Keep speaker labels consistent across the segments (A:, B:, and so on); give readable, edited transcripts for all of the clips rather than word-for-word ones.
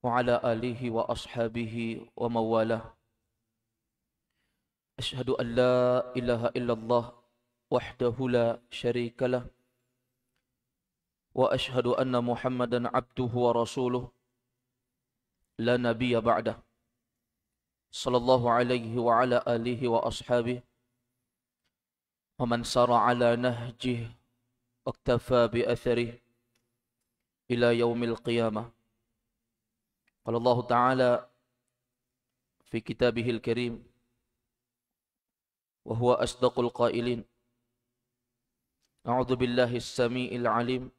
A: وعلى آله وأصحابه ومن والاه. أشهد أن لا إله إلا الله وحده لا شريك له، وأشهد أن محمدا عبده ورسوله لا نبي بعده، صلى الله عليه وعلى آله وأصحابه ومن سار على نهجه واكتفى بأثره إلى يوم القيامة. قال الله تعالى في كتابه الكريم وهو أصدق القائلين: أعوذ بالله السميع العليم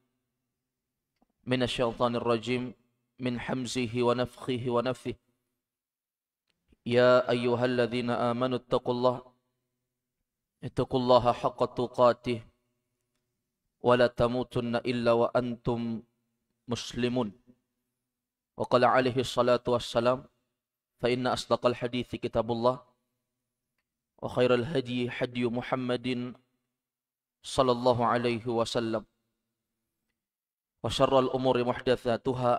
A: من الشيطان الرجيم من حمزه ونفخه ونفثه. يا أيها الذين آمنوا اتقوا الله حق تقاته ولا تموتن إلا وأنتم مسلمون. وقال عليه الصلاة والسلام: فإن أصدق الحديث كتاب الله وخير الهدي هدي محمد صلى الله عليه وسلم وشر الأمور محدثاتها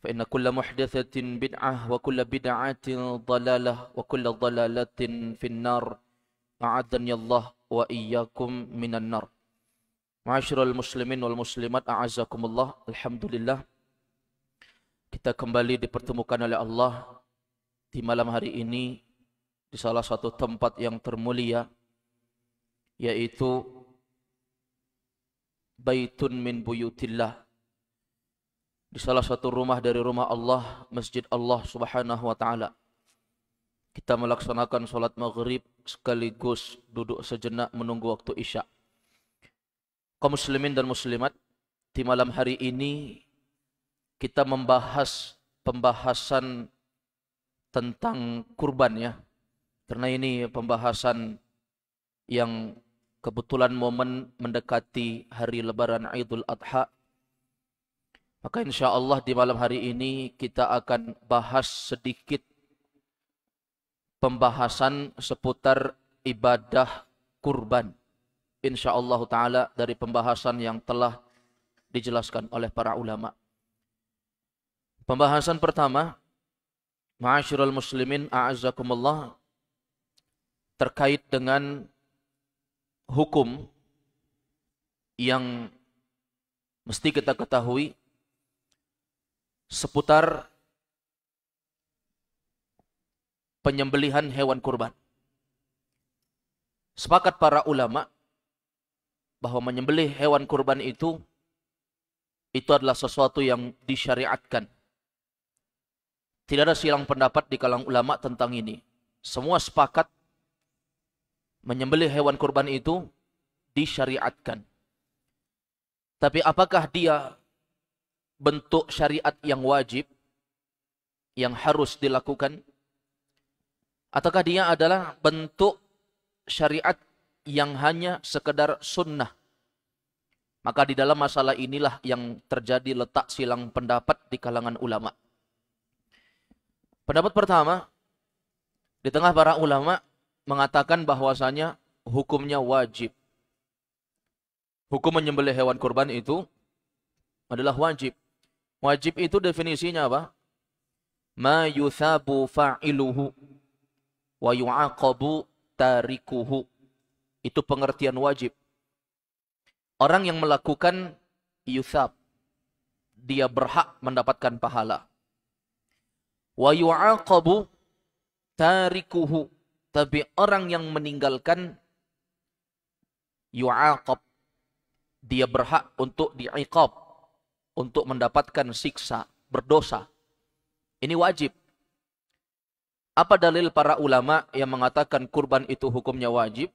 A: فإن كل محدثة بدعة وكل بدعة ضلالة وكل ضلالة في النار. أعاذني الله وإياكم من النار. Ma'asyiral muslimin wal muslimat, a'azzakumullah. Alhamdulillah, kita kembali dipertemukan oleh Allah di malam hari ini di salah satu tempat yang termulia, yaitu Baitun min buyutillah, di salah satu rumah dari rumah Allah, Masjid Allah Subhanahu wa taala. Kita melaksanakan salat maghrib sekaligus duduk sejenak menunggu waktu isya. Kaum muslimin dan muslimat, di malam hari ini kita membahas pembahasan tentang kurban ya. Karena ini pembahasan yang kebetulan momen mendekati hari lebaran Idul Adha. Maka insya Allah di malam hari ini kita akan bahas sedikit pembahasan seputar ibadah kurban. InsyaAllah ta'ala dari pembahasan yang telah dijelaskan oleh para ulama. Pembahasan pertama, ma'asyiral muslimin a'azzakumullah, terkait dengan hukum yang mesti kita ketahui seputar penyembelihan hewan kurban. Sepakat para ulama bahwa menyembelih hewan kurban itu adalah sesuatu yang disyariatkan. Tidak ada silang pendapat di kalangan ulama tentang ini. Semua sepakat menyembelih hewan kurban itu disyariatkan. Tapi apakah dia bentuk syariat yang wajib, yang harus dilakukan? Ataukah dia adalah bentuk syariat yang hanya sekedar sunnah? Maka di dalam masalah inilah yang terjadi letak silang pendapat di kalangan ulama. Pendapat pertama, di tengah para ulama mengatakan bahwasanya hukumnya wajib. Hukum menyembelih hewan kurban itu adalah wajib. Wajib itu definisinya apa? Ma yuthabu fa'iluhu wa yu'aqabu tarikuhu. Itu pengertian wajib. Orang yang melakukan yuthab, dia berhak mendapatkan pahala. Wa yu'aqabu tarikuhu. Tapi orang yang meninggalkan, yu'aqab, dia berhak untuk di'iqab, untuk mendapatkan siksa, berdosa. Ini wajib. Apa dalil para ulama yang mengatakan kurban itu hukumnya wajib?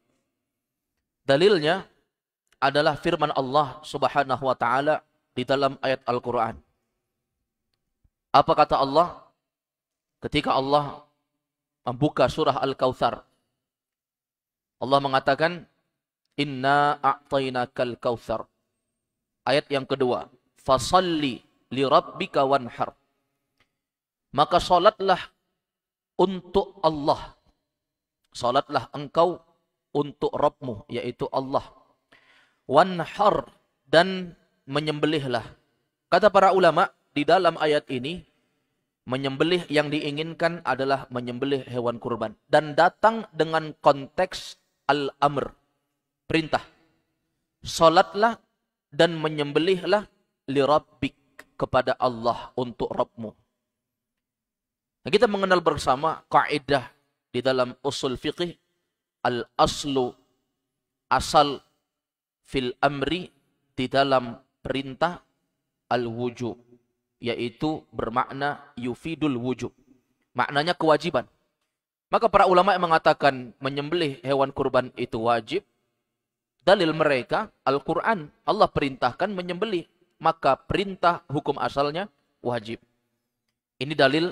A: Dalilnya adalah firman Allah Subhanahu wa taala di dalam ayat Al-Qur'an. Apa kata Allah ketika Allah membuka surah Al-Kautsar? Allah mengatakan, "Inna a'tainakal kautsar." Ayat yang kedua, "Fasalli li rabbika wanhar." Maka salatlah untuk Allah. Salatlah engkau untuk Rabbmu, yaitu Allah. Wanhar, dan menyembelihlah. Kata para ulama, di dalam ayat ini menyembelih yang diinginkan adalah menyembelih hewan kurban. Dan datang dengan konteks al-amr, perintah. Salatlah dan menyembelihlah li rabbik, kepada Allah, untuk Rabbmu. Nah, kita mengenal bersama kaidah di dalam usul fiqih, al-aslu, asal, fil amri, di dalam perintah, al-wujub, yaitu bermakna yufidul wujub. Maknanya kewajiban. Maka para ulama yang mengatakan menyembelih hewan kurban itu wajib, dalil mereka Al-Quran. Allah perintahkan menyembelih, maka perintah hukum asalnya wajib. Ini dalil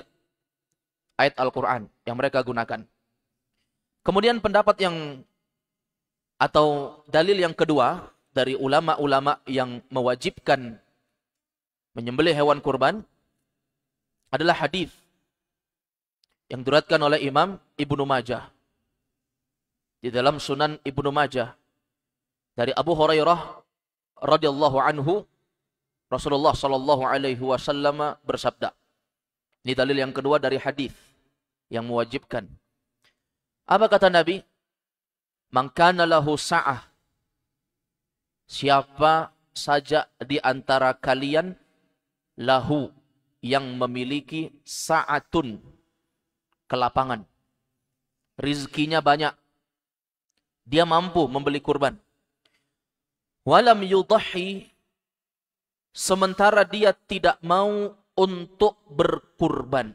A: ayat Al-Quran yang mereka gunakan. Kemudian pendapat yang atau dalil yang kedua dari ulama-ulama yang mewajibkan menyembelih hewan kurban adalah hadis yang diriwayatkan oleh Imam Ibnu Majah. Di dalam Sunan Ibnu Majah dari Abu Hurairah radhiyallahu anhu, Rasulullah sallallahu alaihi wasallam bersabda. Ini dalil yang kedua dari hadis yang mewajibkan. Apa kata Nabi? Man kana lahu sa'ah, siapa saja di antara kalian, lahu, yang memiliki sa'atun, kelapangan, rizkinya banyak, dia mampu membeli kurban, walam yudahi, sementara dia tidak mau untuk berkurban,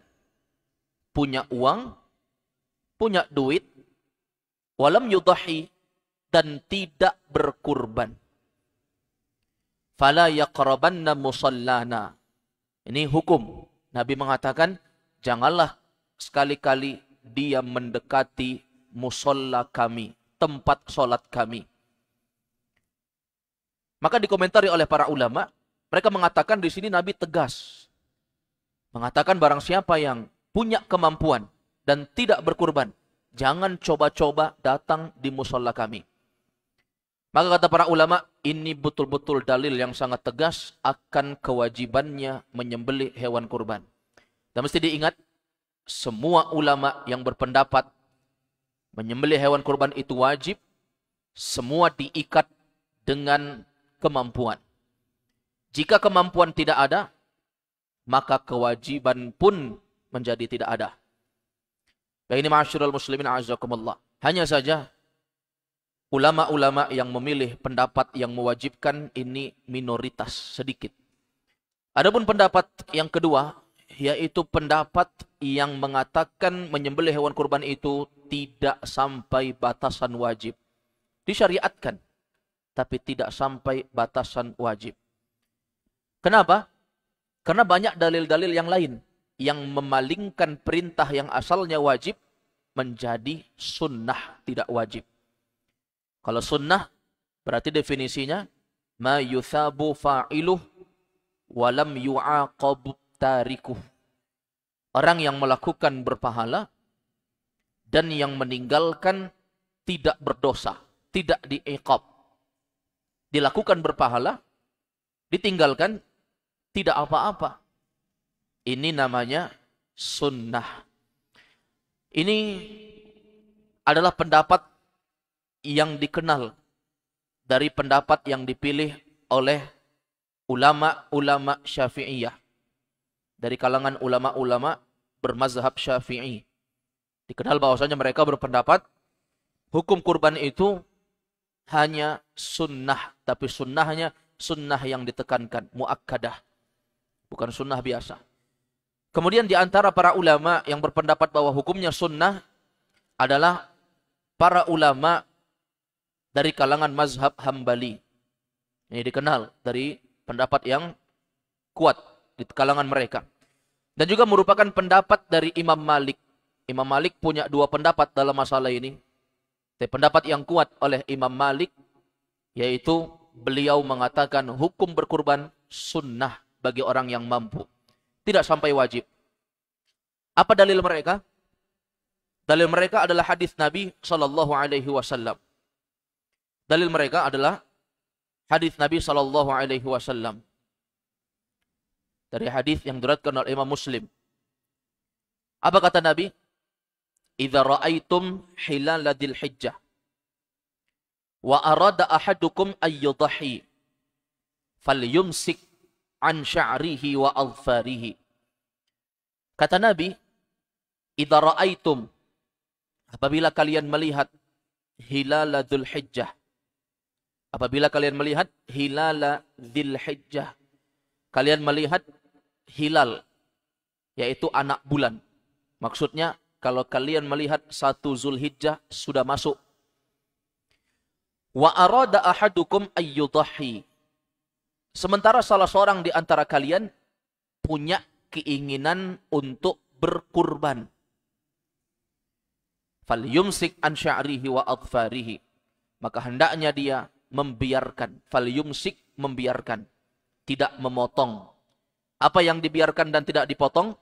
A: punya uang, punya duit, walam yudahi, dan tidak berkurban, fala yaqrabanna musallana. Ini hukum. Nabi mengatakan, janganlah sekali-kali dia mendekati musalla kami, tempat sholat kami. Maka dikomentari oleh para ulama, mereka mengatakan di sini Nabi tegas. Mengatakan barang siapa yang punya kemampuan dan tidak berkurban, jangan coba-coba datang di musalla kami. Maka kata para ulama, ini betul-betul dalil yang sangat tegas akan kewajibannya menyembelih hewan kurban. Dan mesti diingat, semua ulama yang berpendapat menyembelih hewan kurban itu wajib, semua diikat dengan kemampuan. Jika kemampuan tidak ada, maka kewajiban pun menjadi tidak ada. Baik, ini ma'asyiral muslimin a'azakumullah. Hanya saja ulama-ulama yang memilih pendapat yang mewajibkan ini minoritas, sedikit. Adapun pendapat yang kedua, yaitu pendapat yang mengatakan menyembelih hewan kurban itu tidak sampai batasan wajib. Disyariatkan, tapi tidak sampai batasan wajib. Kenapa? Karena banyak dalil-dalil yang lain yang memalingkan perintah yang asalnya wajib menjadi sunnah, tidak wajib. Kalau sunnah berarti definisinya ma yuthabu fa'iluh walam yu'aqab tarikuh. Orang yang melakukan berpahala dan yang meninggalkan tidak berdosa, tidak diiqab. Dilakukan berpahala, ditinggalkan tidak apa-apa. Ini namanya sunnah. Ini adalah pendapat yang dikenal dari pendapat yang dipilih oleh ulama-ulama Syafi'iyah. Dari kalangan ulama-ulama bermazhab Syafi'i. Dikenal bahwasanya mereka berpendapat hukum kurban itu hanya sunnah, tapi sunnahnya sunnah yang ditekankan, muakkadah, bukan sunnah biasa. Kemudian di antara para ulama yang berpendapat bahwa hukumnya sunnah adalah para ulama dari kalangan mazhab Hambali. Ini dikenal dari pendapat yang kuat di kalangan mereka. Dan juga merupakan pendapat dari Imam Malik. Imam Malik punya dua pendapat dalam masalah ini. Tapi pendapat yang kuat oleh Imam Malik, yaitu beliau mengatakan hukum berkurban sunnah bagi orang yang mampu. Tidak sampai wajib. Apa dalil mereka? Dalil mereka adalah hadis Nabi SAW. Dalil mereka adalah hadis Nabi SAW. Dari hadis yang diriwayatkan oleh Imam Muslim. Apa kata Nabi? Idza ra'aitum hilal dzil hijjah wa arada ahadukum ayyudhi falyumsik an sya'rihi wa adfarihi. Kata Nabi, idza ra'aitum, apabila kalian melihat hilal dzul hijjah, apabila kalian melihat hilal dzil hijjah, kalian melihat hilal, yaitu anak bulan. Maksudnya, kalau kalian melihat 1 Zulhijjah sudah masuk. Wa arada ahadukum ayyudhi. Sementara salah seorang di antara kalian punya keinginan untuk berkurban. Falyumsik an sya'rihi wa adfarihi. Maka hendaknya dia membiarkan. Falyumsik, membiarkan. Tidak memotong. Apa yang dibiarkan dan tidak dipotong?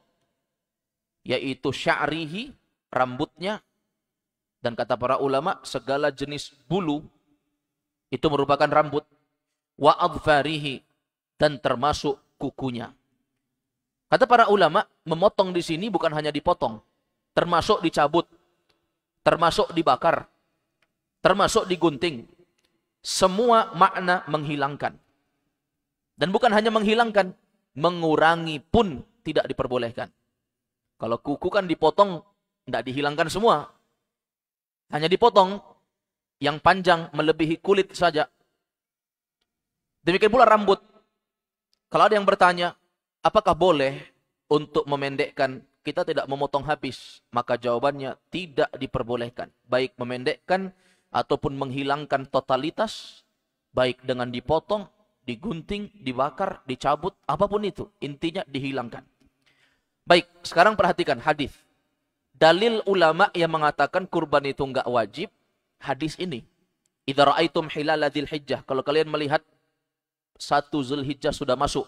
A: Yaitu sya'rihi, rambutnya. Dan kata para ulama, segala jenis bulu itu merupakan rambut. Wa adfarihi, dan termasuk kukunya. Kata para ulama, memotong di sini bukan hanya dipotong, termasuk dicabut, termasuk dibakar, termasuk digunting. Semua makna menghilangkan. Dan bukan hanya menghilangkan, mengurangi pun tidak diperbolehkan. Kalau kuku kan dipotong, tidak dihilangkan semua. Hanya dipotong, yang panjang melebihi kulit saja. Demikian pula rambut. Kalau ada yang bertanya, apakah boleh untuk memendekkan? Kita tidak memotong habis. Maka jawabannya tidak diperbolehkan. Baik memendekkan ataupun menghilangkan totalitas. Baik dengan dipotong, digunting, dibakar, dicabut, apapun itu. Intinya dihilangkan. Baik, sekarang perhatikan hadis. Dalil ulama yang mengatakan kurban itu enggak wajib, hadis ini. Idza ra'aitum hilal dzil hijjah, kalau kalian melihat 1 Zulhijjah sudah masuk.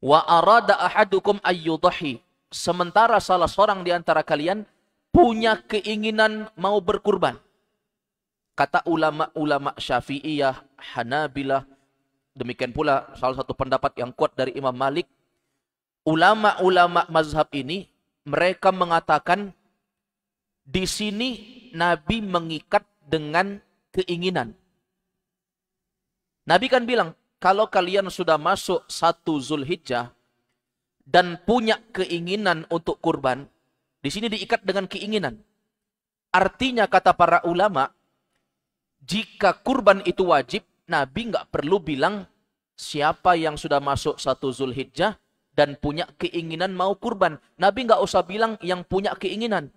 A: Wa arada ahadukum ayyudhi, sementara salah seorang di antara kalian punya keinginan mau berkurban. Kata ulama-ulama Syafi'iyah, Hanabilah, demikian pula salah satu pendapat yang kuat dari Imam Malik. Ulama-ulama mazhab ini, mereka mengatakan di sini Nabi mengikat dengan keinginan. Nabi kan bilang, kalau kalian sudah masuk 1 Zulhijjah dan punya keinginan untuk kurban, di sini diikat dengan keinginan. Artinya kata para ulama, jika kurban itu wajib, Nabi nggak perlu bilang siapa yang sudah masuk 1 Zulhijjah dan punya keinginan mau kurban. Nabi nggak usah bilang yang punya keinginan.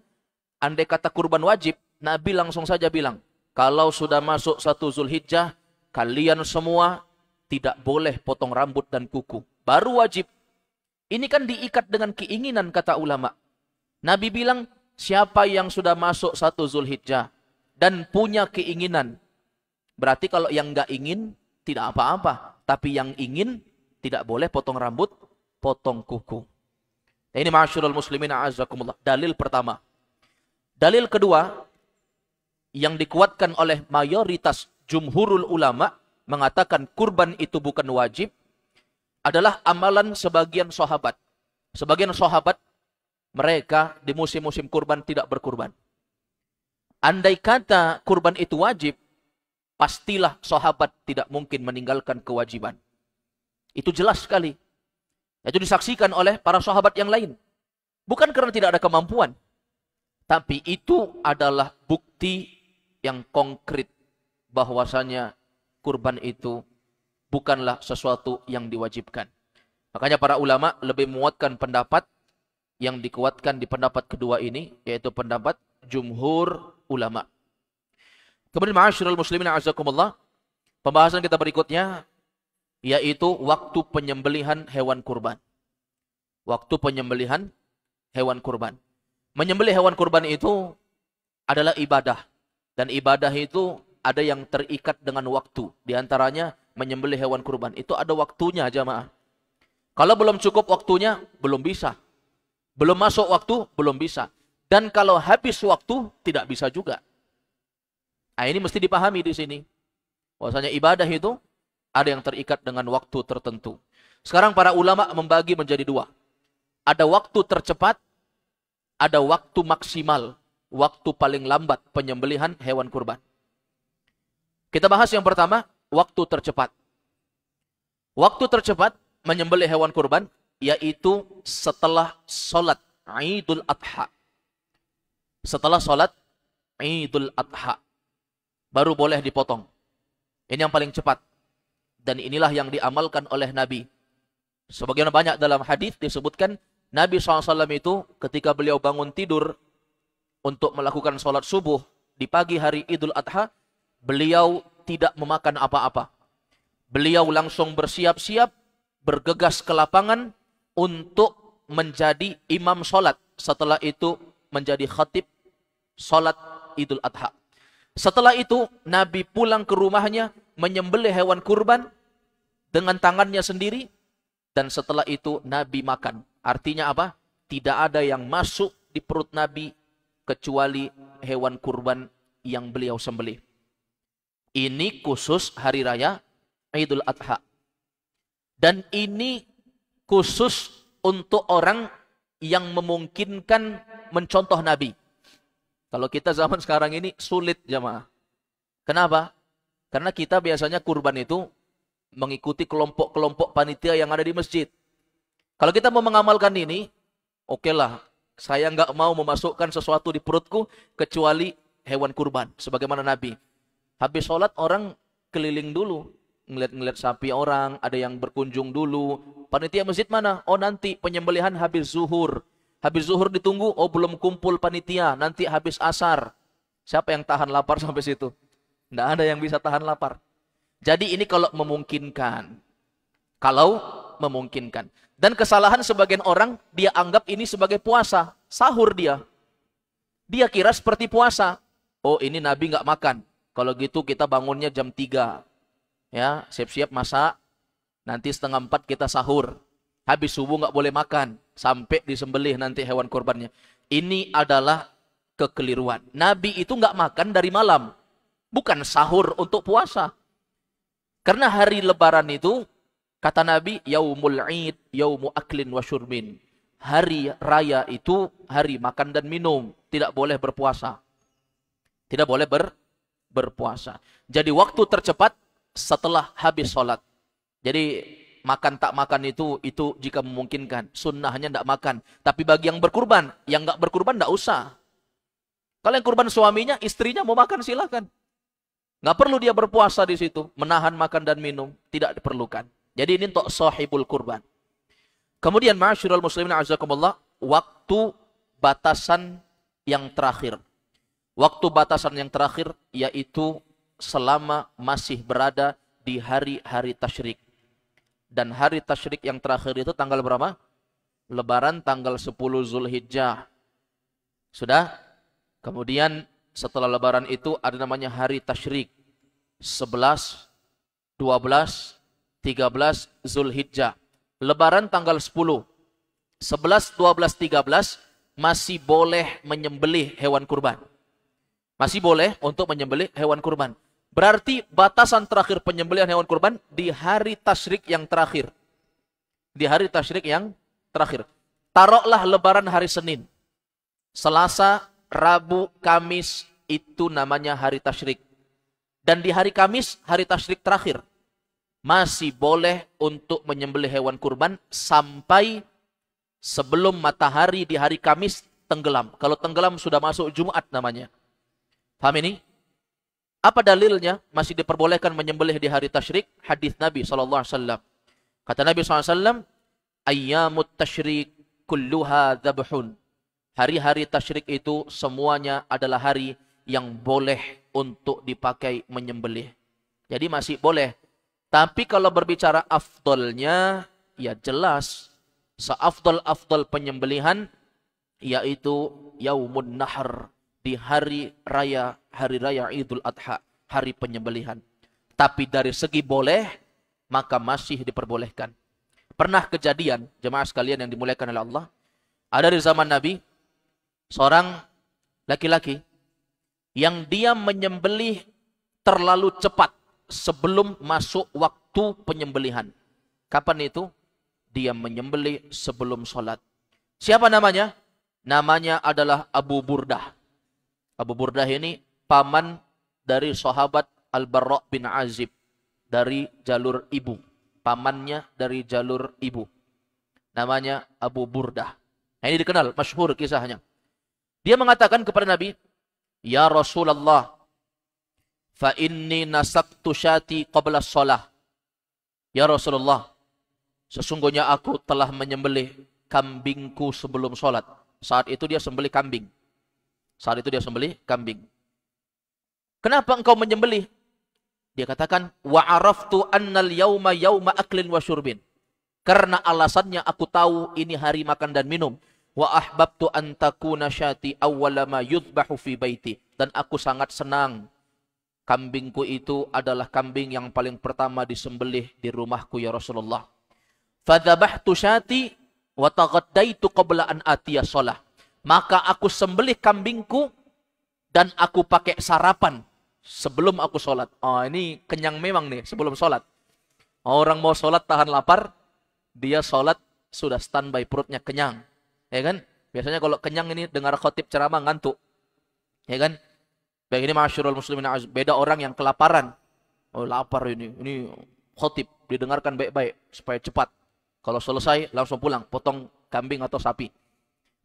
A: Andai kata kurban wajib, Nabi langsung saja bilang, kalau sudah masuk 1 Zulhijjah, kalian semua tidak boleh potong rambut dan kuku. Baru wajib. Ini kan diikat dengan keinginan kata ulama. Nabi bilang, siapa yang sudah masuk 1 Zulhijjah dan punya keinginan. Berarti kalau yang nggak ingin, tidak apa-apa. Tapi yang ingin, tidak boleh potong rambut, potong kuku. Ini ma'asyiral muslimin a'azzakumullah. Dalil pertama. Dalil kedua, yang dikuatkan oleh mayoritas jumhurul ulama, mengatakan kurban itu bukan wajib, adalah amalan sebagian sahabat. Sebagian sahabat, mereka di musim-musim kurban tidak berkurban. Andai kata kurban itu wajib, pastilah sahabat tidak mungkin meninggalkan kewajiban. Itu jelas sekali. Itu disaksikan oleh para sahabat yang lain. Bukan karena tidak ada kemampuan. Tapi itu adalah bukti yang konkret bahwasanya kurban itu bukanlah sesuatu yang diwajibkan. Makanya para ulama lebih menguatkan pendapat yang dikuatkan di pendapat kedua ini, yaitu pendapat jumhur ulama. Kemudian ma'asyiral muslimin a'azzakumullah, pembahasan kita berikutnya yaitu waktu penyembelihan hewan kurban. Waktu penyembelihan hewan kurban. Menyembelih hewan kurban itu adalah ibadah. Dan ibadah itu ada yang terikat dengan waktu. Di antaranya menyembelih hewan kurban. Itu ada waktunya jamaah. Kalau belum cukup waktunya, belum bisa. Belum masuk waktu, belum bisa. Dan kalau habis waktu, tidak bisa juga. Nah, ini mesti dipahami di sini. Bahwasanya ibadah itu ada yang terikat dengan waktu tertentu. Sekarang para ulama membagi menjadi dua. Ada waktu tercepat, ada waktu maksimal, waktu paling lambat penyembelihan hewan kurban. Kita bahas yang pertama, waktu tercepat. Waktu tercepat menyembelih hewan kurban yaitu setelah sholat Idul Adha. Setelah sholat Idul Adha baru boleh dipotong. Ini yang paling cepat. Dan inilah yang diamalkan oleh Nabi. Sebagaimana banyak dalam hadis disebutkan, Nabi SAW itu ketika beliau bangun tidur untuk melakukan sholat subuh di pagi hari Idul Adha, beliau tidak memakan apa-apa. Beliau langsung bersiap-siap, bergegas ke lapangan untuk menjadi imam sholat. Setelah itu menjadi khatib sholat Idul Adha. Setelah itu Nabi pulang ke rumahnya, menyembelih hewan kurban dengan tangannya sendiri. Dan setelah itu Nabi makan. Artinya apa? Tidak ada yang masuk di perut Nabi kecuali hewan kurban yang beliau sembelih. Ini khusus hari raya Idul Adha. Dan ini khusus untuk orang yang memungkinkan mencontoh Nabi. Kalau kita zaman sekarang ini sulit jamaah. Kenapa? Karena kita biasanya kurban itu mengikuti kelompok-kelompok panitia yang ada di masjid. Kalau kita mau mengamalkan ini, oke lah, saya nggak mau memasukkan sesuatu di perutku kecuali hewan kurban, sebagaimana Nabi. Habis sholat orang keliling dulu, ngeliat-ngeliat sapi orang, ada yang berkunjung dulu. Panitia masjid mana? Oh nanti penyembelihan habis zuhur. Habis zuhur ditunggu, oh belum kumpul panitia, nanti habis asar. Siapa yang tahan lapar sampai situ? Nggak ada yang bisa tahan lapar. Jadi ini kalau memungkinkan. Kalau memungkinkan. Dan kesalahan sebagian orang, dia anggap ini sebagai puasa. Sahur dia. Dia kira seperti puasa. Oh ini Nabi nggak makan. Kalau gitu kita bangunnya jam 3. Ya, siap-siap masak. Nanti 3:30 kita sahur. Habis subuh nggak boleh makan. Sampai disembelih nanti hewan korbannya. Ini adalah kekeliruan. Nabi itu nggak makan dari malam. Bukan sahur untuk puasa. Karena hari lebaran itu, kata Nabi, yaumul id, yaumu aklin wa syurbin. Hari raya itu hari makan dan minum. Tidak boleh berpuasa. Tidak boleh berpuasa. Jadi waktu tercepat setelah habis sholat. Jadi makan tak makan itu jika memungkinkan. Sunnahnya tidak makan. Tapi bagi yang berkurban, yang nggak berkurban tidak usah. Kalau yang kurban suaminya, istrinya mau makan silakan. Nggak perlu dia berpuasa di situ, menahan makan dan minum, tidak diperlukan. Jadi ini untuk sahibul kurban. Kemudian ma'asyiral muslimin azakumullah, waktu batasan yang terakhir. Waktu batasan yang terakhir yaitu selama masih berada di hari-hari tasyrik. Dan hari tasyrik yang terakhir itu tanggal berapa? Lebaran tanggal 10 Zulhijjah. Sudah? Kemudian setelah lebaran itu ada namanya hari tasyrik. 11, 12, 13 Zulhijjah. Lebaran tanggal 10. 11, 12, 13 masih boleh menyembelih hewan kurban. Masih boleh untuk menyembelih hewan kurban. Berarti batasan terakhir penyembelihan hewan kurban di hari tasyrik yang terakhir. Di hari tasyrik yang terakhir. Taruhlah lebaran hari Senin. Selasa, Rabu, Kamis itu namanya hari tasyrik. Dan di hari Kamis, hari tasyrik terakhir, masih boleh untuk menyembelih hewan kurban sampai sebelum matahari di hari Kamis tenggelam. Kalau tenggelam sudah masuk Jumat namanya. Paham ini? Apa dalilnya masih diperbolehkan menyembelih di hari tasyrik? Hadis Nabi SAW. Kata Nabi SAW, ayyamut tasyrik kulluha dzabhun. Hari-hari tasyrik itu semuanya adalah hari yang boleh untuk dipakai menyembelih. Jadi masih boleh. Tapi kalau berbicara afdolnya, ya jelas. Seafdol-afdol penyembelihan, yaitu Yaumun Nahr. Di hari raya Idul Adha. Hari penyembelihan. Tapi dari segi boleh, maka masih diperbolehkan. Pernah kejadian, jemaah sekalian yang dimuliakan oleh Allah. Ada di zaman Nabi, seorang laki-laki yang dia menyembelih terlalu cepat sebelum masuk waktu penyembelihan. Kapan itu? dia menyembelih sebelum sholat. Siapa namanya? Namanya adalah Abu Burdah. Abu Burdah ini paman dari sahabat Al-Barra bin Azib dari jalur ibu. Pamannya dari jalur ibu. Namanya Abu Burdah. Nah, ini dikenal, masyhur kisahnya. Dia mengatakan kepada Nabi, "Ya Rasulullah, fa inni nasaktu syati qabla shalah." Ya Rasulullah, sesungguhnya aku telah menyembelih kambingku sebelum sholat. Saat itu dia sembelih kambing. Saat itu dia sembelih kambing. Kenapa engkau menyembelih? Dia katakan, wa araftu annal yauma yauma aklin wa syurbin. Karena alasannya aku tahu ini hari makan dan minum. Wa ahbabtu an takuna syati awwala ma yudbahu fi baiti. Dan aku sangat senang kambingku itu adalah kambing yang paling pertama disembelih di rumahku ya Rasulullah. Fadzabahtu syati wa taghaddaitu qabla an atiya shalah. Maka aku sembelih kambingku dan aku pakai sarapan sebelum aku sholat. Oh, ini kenyang memang nih sebelum sholat. Orang mau sholat tahan lapar, dia sholat sudah standby, perutnya kenyang. Ya kan? Biasanya kalau kenyang ini dengar khotib ceramah ngantuk. Ya kan? Baik, ini masyarul muslimin, beda orang yang kelaparan. Oh, lapar ini khotib didengarkan baik-baik supaya cepat. Kalau selesai langsung pulang, potong kambing atau sapi.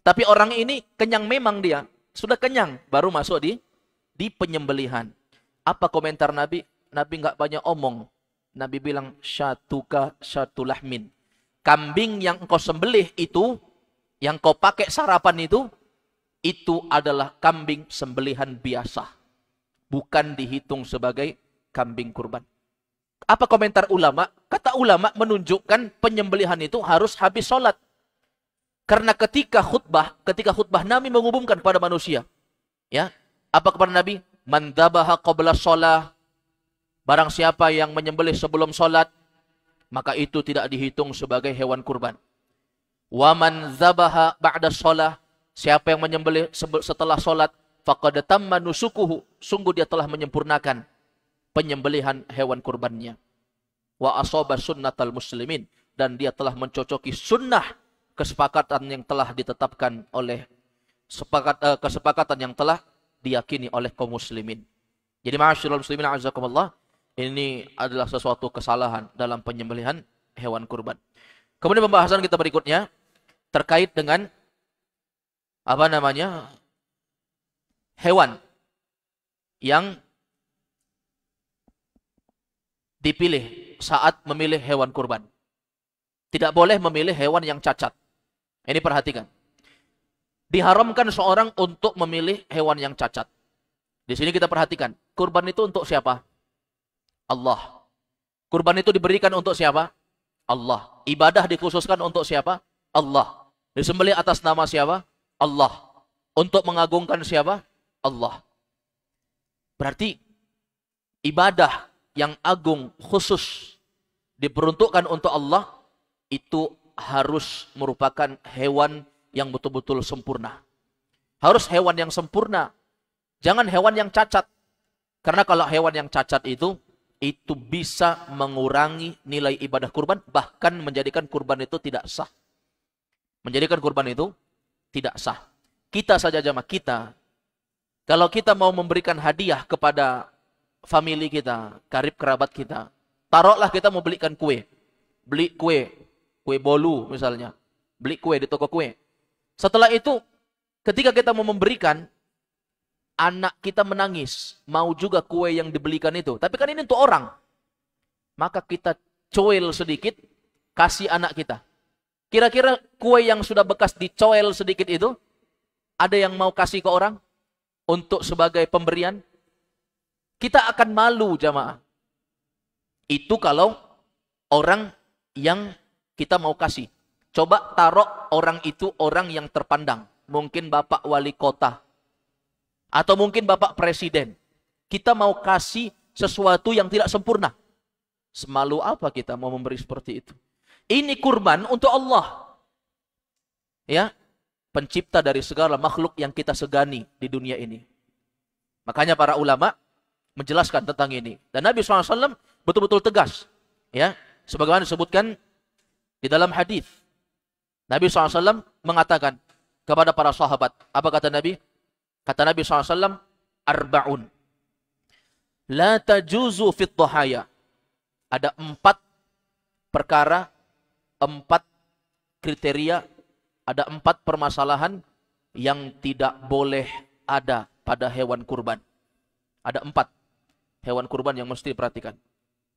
A: Tapi orang ini kenyang memang dia, sudah kenyang baru masuk di penyembelihan. Apa komentar Nabi? Nabi nggak banyak omong. Nabi bilang, syatuka syatulahmin. Kambing yang engkau sembelih itu, yang kau pakai sarapan itu adalah kambing sembelihan biasa. Bukan dihitung sebagai kambing kurban. Apa komentar ulama? Kata ulama menunjukkan penyembelihan itu harus habis sholat. Karena ketika khutbah Nabi mengumumkan kepada manusia. Ya, apa kepada Nabi? Man dhabaha qabla shalah, barang siapa yang menyembelih sebelum sholat, maka itu tidak dihitung sebagai hewan kurban. Wa man dhabaha ba'da shalah, siapa yang menyembelih setelah sholat, faqad tamma nusukuhu, sungguh dia telah menyempurnakan penyembelihan hewan kurbannya. Wa asaba sunnatal muslimin, dan dia telah mencocoki sunnah kesepakatan yang telah ditetapkan oleh kesepakatan yang telah diyakini oleh kaum muslimin. Jadi ma'asyiral muslimin a'azakumullah, ini adalah sesuatu kesalahan dalam penyembelihan hewan kurban. Kemudian pembahasan kita berikutnya terkait dengan hewan yang dipilih saat memilih hewan kurban. Tidak boleh memilih hewan yang cacat. Ini perhatikan. Diharamkan seorang untuk memilih hewan yang cacat. Di sini kita perhatikan, kurban itu untuk siapa? Allah. Kurban itu diberikan untuk siapa? Allah. Ibadah dikhususkan untuk siapa? Allah. Disembelih atas nama siapa? Allah. Untuk mengagungkan siapa? Allah. Berarti ibadah yang agung khusus diperuntukkan untuk Allah itu harus merupakan hewan yang betul-betul sempurna. Harus hewan yang sempurna. Jangan hewan yang cacat. Karena kalau hewan yang cacat itu bisa mengurangi nilai ibadah kurban, bahkan menjadikan kurban itu tidak sah. Menjadikan kurban itu tidak sah. Kita saja jamaah kita, kalau kita mau memberikan hadiah kepada famili kita, karib kerabat kita, taruhlah kita mau belikan kue. Beli kue bolu misalnya. Beli kue di toko kue. Setelah itu, ketika kita mau memberikan, anak kita menangis, mau juga kue yang dibelikan itu. Tapi kan ini untuk orang. Maka kita coel sedikit, kasih anak kita. Kira-kira kue yang sudah bekas dicoel sedikit itu, ada yang mau kasih ke orang? Untuk sebagai pemberian? Kita akan malu jamaah. Itu kalau orang yang kita mau kasih. Coba taruh orang itu orang yang terpandang. Mungkin Bapak Wali Kota. Atau mungkin Bapak Presiden. Kita mau kasih sesuatu yang tidak sempurna. Semalu apa kita mau memberi seperti itu? Ini kurban untuk Allah. Ya, pencipta dari segala makhluk yang kita segani di dunia ini. Makanya para ulama menjelaskan tentang ini. Dan Nabi SAW betul-betul tegas. Ya, sebagaimana disebutkan Di dalam hadis Nabi SAW mengatakan kepada para sahabat, apa kata Nabi? Kata Nabi SAW, arba'un la tajuzu fit dhahaya. Ada 4 perkara, 4 kriteria, ada 4 permasalahan yang tidak boleh ada pada hewan kurban. Ada 4 hewan kurban yang mesti diperhatikan.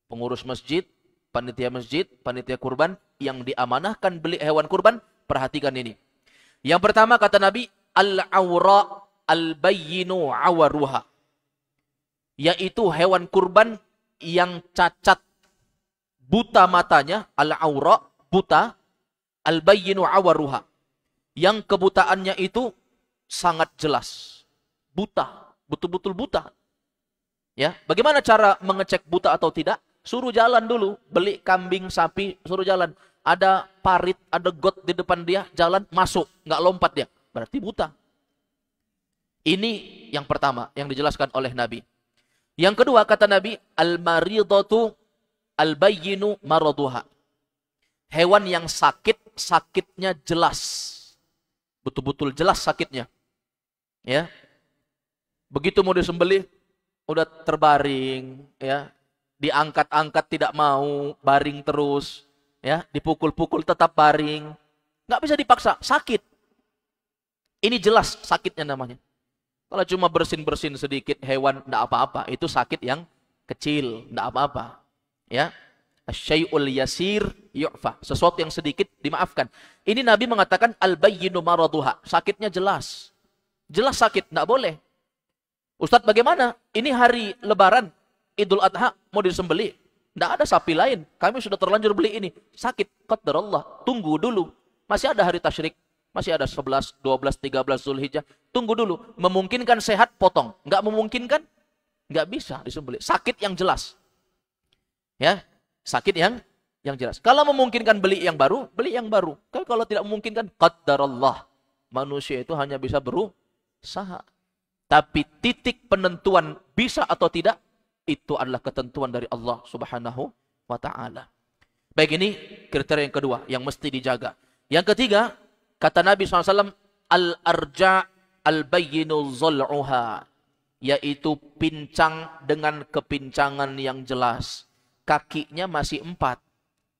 A: Pengurus masjid, panitia kurban yang diamanahkan beli hewan kurban, perhatikan ini. Yang pertama kata Nabi, al-awra al-bayyinu awaruha. Yaitu hewan kurban yang cacat, buta matanya, al-awra, buta, al-bayyinu awaruha. Yang kebutaannya itu sangat jelas. Buta, betul-betul buta. Ya, bagaimana cara mengecek buta atau tidak? Suruh jalan dulu, beli kambing, sapi, suruh jalan. Ada parit, ada got di depan dia, jalan, masuk, nggak lompat dia. Berarti buta. Ini yang pertama, yang dijelaskan oleh Nabi. Yang kedua, kata Nabi, al-maridatu al-bayyinu maraduha. Hewan yang sakit, sakitnya jelas. Betul-betul jelas sakitnya. Ya. Begitu mau disembelih, udah terbaring, ya. Diangkat-angkat tidak mau, baring terus, ya, dipukul-pukul tetap baring, nggak bisa dipaksa, sakit. Ini jelas sakitnya namanya. Kalau cuma bersin-bersin sedikit hewan, nggak apa-apa, itu sakit yang kecil, nggak apa-apa, ya. Asyai'ul yasir yu'fa, sesuatu yang sedikit dimaafkan. Ini Nabi mengatakan al-bayyinu maraduha, sakitnya jelas, jelas sakit, nggak boleh. Ustadz bagaimana? Ini hari Lebaran, Idul Adha mau disembelih, tidak ada sapi lain. Kami sudah terlanjur beli ini. Sakit, qadarullah. Tunggu dulu. Masih ada hari tasyrik. Masih ada 11, 12, 13 Zulhijjah. Tunggu dulu. Memungkinkan sehat, potong. Nggak memungkinkan, nggak bisa disembelih. Sakit yang jelas. Ya, sakit yang jelas. Kalau memungkinkan beli yang baru, beli yang baru. Kalau tidak memungkinkan, qadarullah. Manusia itu hanya bisa berusaha. Tapi titik penentuan bisa atau tidak, itu adalah ketentuan dari Allah Subhanahu wa ta'ala. Baik, ini kriteria yang kedua yang mesti dijaga. Yang ketiga, kata Nabi SAW, al-arja' al-bayyinu zol'uha. Yaitu pincang dengan kepincangan yang jelas. Kakinya masih 4,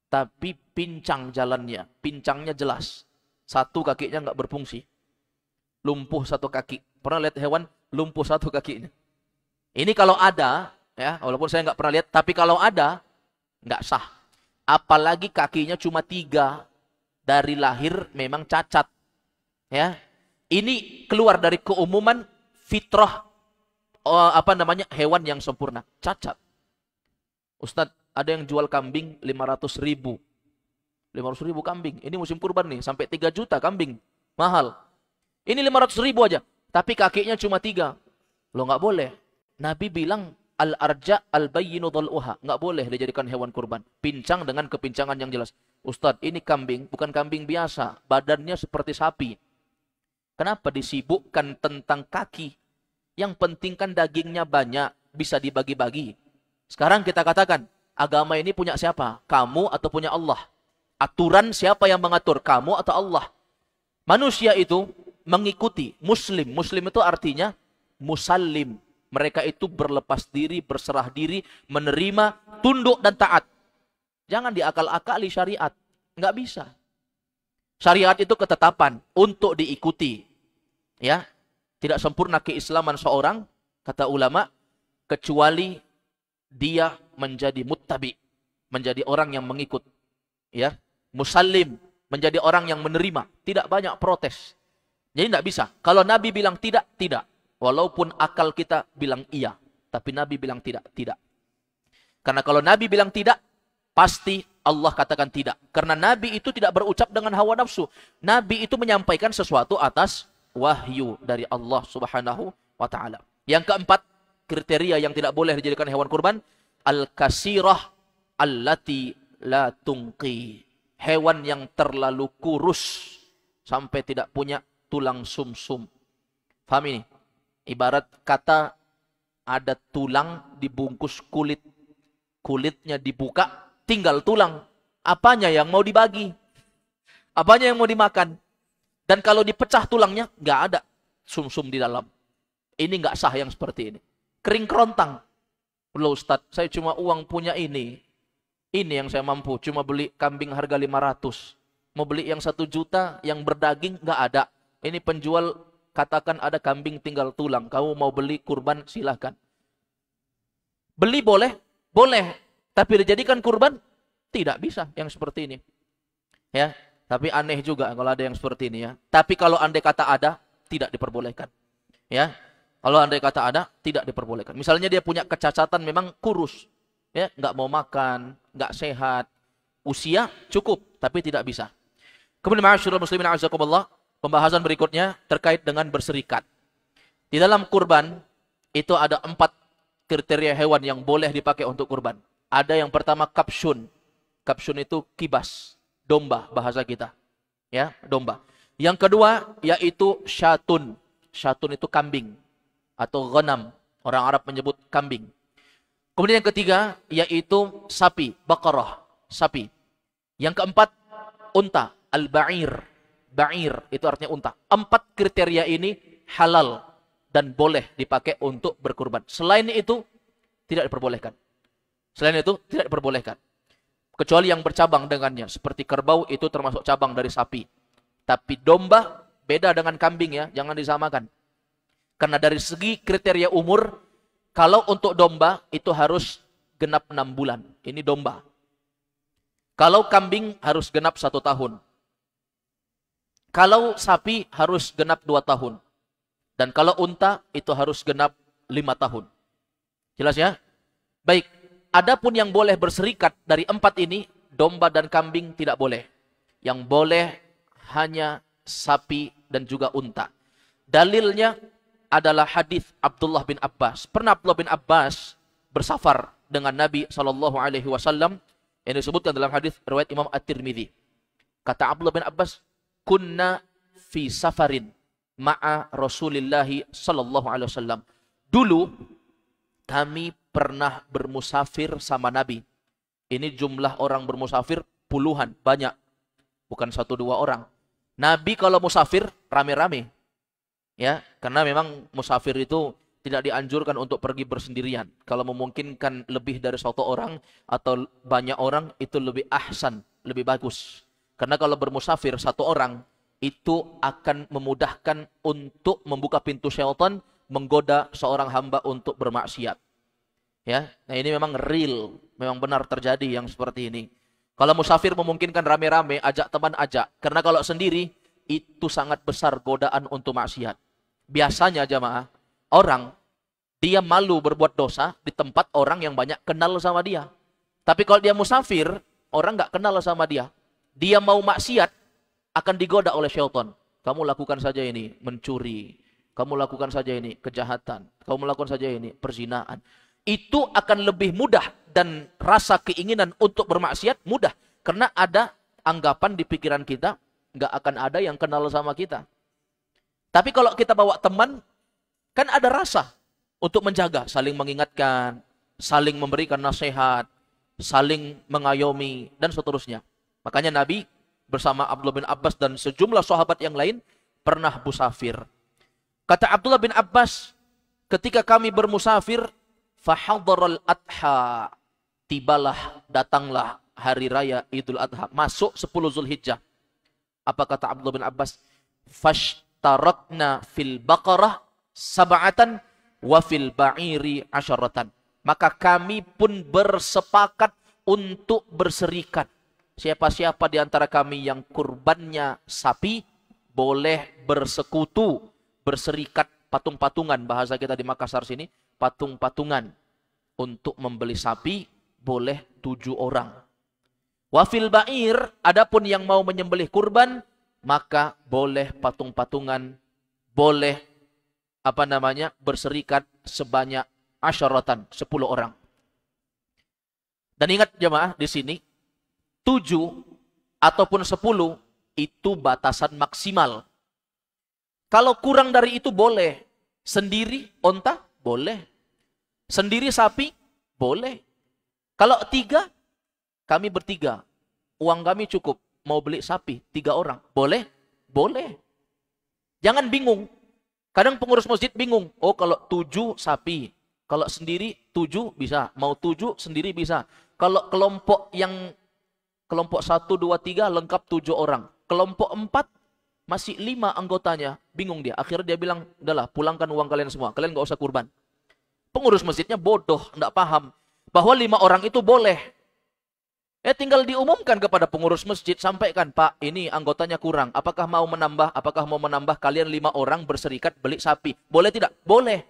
A: tapi pincang jalannya. Pincangnya jelas. Satu kakinya nggak berfungsi. Lumpuh satu kaki. Pernah lihat hewan lumpuh satu kakinya? Ini kalau ada, ya, walaupun saya nggak pernah lihat, tapi kalau ada, nggak sah. Apalagi kakinya cuma 3, dari lahir memang cacat. Ya, ini keluar dari keumuman fitrah, hewan yang sempurna, cacat. Ustadz, ada yang jual kambing 500.000. 500.000 kambing. Ini musim kurban nih, sampai 3 juta kambing, mahal. Ini 500.000 aja, tapi kakinya cuma 3. Lo nggak boleh. Nabi bilang, al-arja al-bayyinu dhal'uha. Nggak boleh dijadikan hewan kurban. Pincang dengan kepincangan yang jelas. Ustadz, ini kambing, bukan kambing biasa. Badannya seperti sapi. Kenapa disibukkan tentang kaki? Yang penting kan dagingnya banyak, bisa dibagi-bagi. Sekarang kita katakan, agama ini punya siapa? Kamu atau punya Allah? Aturan siapa yang mengatur? Kamu atau Allah? Manusia itu mengikuti Muslim. Muslim itu artinya musallim. Mereka itu berlepas diri, berserah diri, menerima, tunduk dan taat. Jangan diakal-akali syariat. Nggak bisa. Syariat itu ketetapan untuk diikuti. Ya, tidak sempurna keislaman seorang, kata ulama, kecuali dia menjadi muttabi, menjadi orang yang mengikut. Ya, musallim, menjadi orang yang menerima, tidak banyak protes. Jadi tidak bisa. Kalau Nabi bilang tidak, tidak. Walaupun akal kita bilang iya, tapi Nabi bilang tidak, tidak. Karena kalau Nabi bilang tidak, pasti Allah katakan tidak. Karena Nabi itu tidak berucap dengan hawa nafsu. Nabi itu menyampaikan sesuatu atas wahyu dari Allah Subhanahu wa ta'ala. Yang keempat, kriteria yang tidak boleh dijadikan hewan kurban, al-kasirah allati la tungqi. Hewan yang terlalu kurus sampai tidak punya tulang sumsum. Paham ini? Ibarat kata ada tulang dibungkus kulit. Kulitnya dibuka, tinggal tulang. apanya yang mau dibagi, apanya yang mau dimakan. Dan kalau dipecah tulangnya, nggak ada sumsum di dalam. Ini nggak sah yang seperti ini. Kering kerontang. Loh Ustaz, saya cuma uang punya ini. Ini yang saya mampu, cuma beli kambing harga 500. Mau beli yang 1 juta, yang berdaging, nggak ada. Ini penjual katakan ada kambing tinggal tulang. Kamu mau beli kurban, silahkan. Beli boleh? Boleh. Tapi dijadikan kurban? Tidak bisa yang seperti ini. Ya, tapi aneh juga kalau ada yang seperti ini ya. Tapi kalau andai kata ada, tidak diperbolehkan. Ya, kalau andai kata ada, tidak diperbolehkan. Misalnya dia punya kecacatan memang kurus. Ya, nggak mau makan, nggak sehat. Usia cukup, tapi tidak bisa. Kemudian ma'asyiral muslimin a'azakumullah, pembahasan berikutnya terkait dengan berserikat. Di dalam kurban, itu ada 4 kriteria hewan yang boleh dipakai untuk kurban. Ada yang pertama kapsun. Kapsun itu kibas, domba bahasa kita. Ya, domba. Yang kedua yaitu syatun. Syatun itu kambing atau ghanam. Orang Arab menyebut kambing. Kemudian yang ketiga yaitu sapi, baqarah, sapi. Yang keempat unta, al-ba'ir. Ba'ir itu artinya unta. 4 kriteria ini halal dan boleh dipakai untuk berkurban. Selain itu tidak diperbolehkan. Selain itu tidak diperbolehkan. Kecuali yang bercabang dengannya. Seperti kerbau itu termasuk cabang dari sapi. Tapi domba beda dengan kambing ya. Jangan disamakan. Karena dari segi kriteria umur, kalau untuk domba itu harus genap 6 bulan. Ini domba. Kalau kambing harus genap 1 tahun. Kalau sapi harus genap 2 tahun. Dan kalau unta itu harus genap 5 tahun. Jelas ya? Baik. Adapun yang boleh berserikat dari 4 ini, domba dan kambing tidak boleh. Yang boleh hanya sapi dan juga unta. Dalilnya adalah hadis Abdullah bin Abbas. Pernah Abdullah bin Abbas bersafar dengan Nabi SAW yang disebutkan dalam hadis riwayat Imam At-Tirmidzi. Kata Abdullah bin Abbas, "Kunna fi safarin ma'a Rasulillah SAW." Dulu kami pernah bermusafir sama Nabi. Ini jumlah orang bermusafir puluhan, banyak. Bukan 1-2 orang. Nabi kalau musafir rame-rame. Ya, karena memang musafir itu tidak dianjurkan untuk pergi bersendirian. Kalau memungkinkan lebih dari 1 orang atau banyak orang itu lebih ahsan, lebih bagus. Karena kalau bermusafir 1 orang itu akan memudahkan untuk membuka pintu syaitan menggoda seorang hamba untuk bermaksiat. Ya, nah ini memang real, memang benar terjadi yang seperti ini. Kalau musafir memungkinkan rame-rame, ajak teman ajak. Karena kalau sendiri, itu sangat besar godaan untuk maksiat. Biasanya jamaah, orang, dia malu berbuat dosa di tempat orang yang banyak kenal sama dia. Tapi kalau dia musafir, orang nggak kenal sama dia. Dia mau maksiat, akan digoda oleh syaitan. Kamu lakukan saja ini, mencuri. Kamu lakukan saja ini, kejahatan. Kamu lakukan saja ini, perzinaan. Itu akan lebih mudah dan rasa keinginan untuk bermaksiat mudah. Karena ada anggapan di pikiran kita, nggak akan ada yang kenal sama kita. Tapi kalau kita bawa teman, kan ada rasa untuk menjaga, saling mengingatkan, saling memberikan nasihat, saling mengayomi, dan seterusnya. Makanya Nabi bersama Abdullah bin Abbas dan sejumlah sahabat yang lain pernah musafir. Kata Abdullah bin Abbas, ketika kami bermusafir, fahadharal adha, tibalah, datanglah hari raya Idul Adha, masuk 10 Zulhijjah. Apa kata Abdullah bin Abbas? Fashtarakna fil baqarah sab'atan wa fil ba'iri asyaratan. Maka kami pun bersepakat untuk berserikat. Siapa-siapa di antara kami yang kurbannya sapi, boleh bersekutu, berserikat patung-patungan, bahasa kita di Makassar sini, patung-patungan untuk membeli sapi boleh 7 orang. Wafil ba'ir, adapun yang mau menyembelih kurban, maka boleh patung-patungan, boleh berserikat sebanyak asyaratan, 10 orang. Dan ingat jemaah di sini 7 ataupun 10 itu batasan maksimal. Kalau kurang dari itu boleh. Sendiri onta boleh. Sendiri sapi boleh. Kalau 3, kami bertiga. uang kami cukup, mau beli sapi 3 orang. Boleh? Boleh. Jangan bingung. Kadang pengurus masjid bingung. Oh, kalau 7 sapi. Kalau sendiri 7 bisa. Mau 7 sendiri bisa. Kalau kelompok 1, 2, 3 lengkap 7 orang. Kelompok 4 masih 5 anggotanya. Bingung dia. Akhirnya dia bilang, udahlah pulangkan uang kalian semua. Kalian gak usah kurban. Pengurus masjidnya bodoh, tidak paham. Bahwa 5 orang itu boleh. Tinggal diumumkan kepada pengurus masjid, sampaikan, Pak, ini anggotanya kurang. Apakah mau menambah? Apakah mau menambah? Kalian 5 orang berserikat beli sapi. Boleh tidak? Boleh.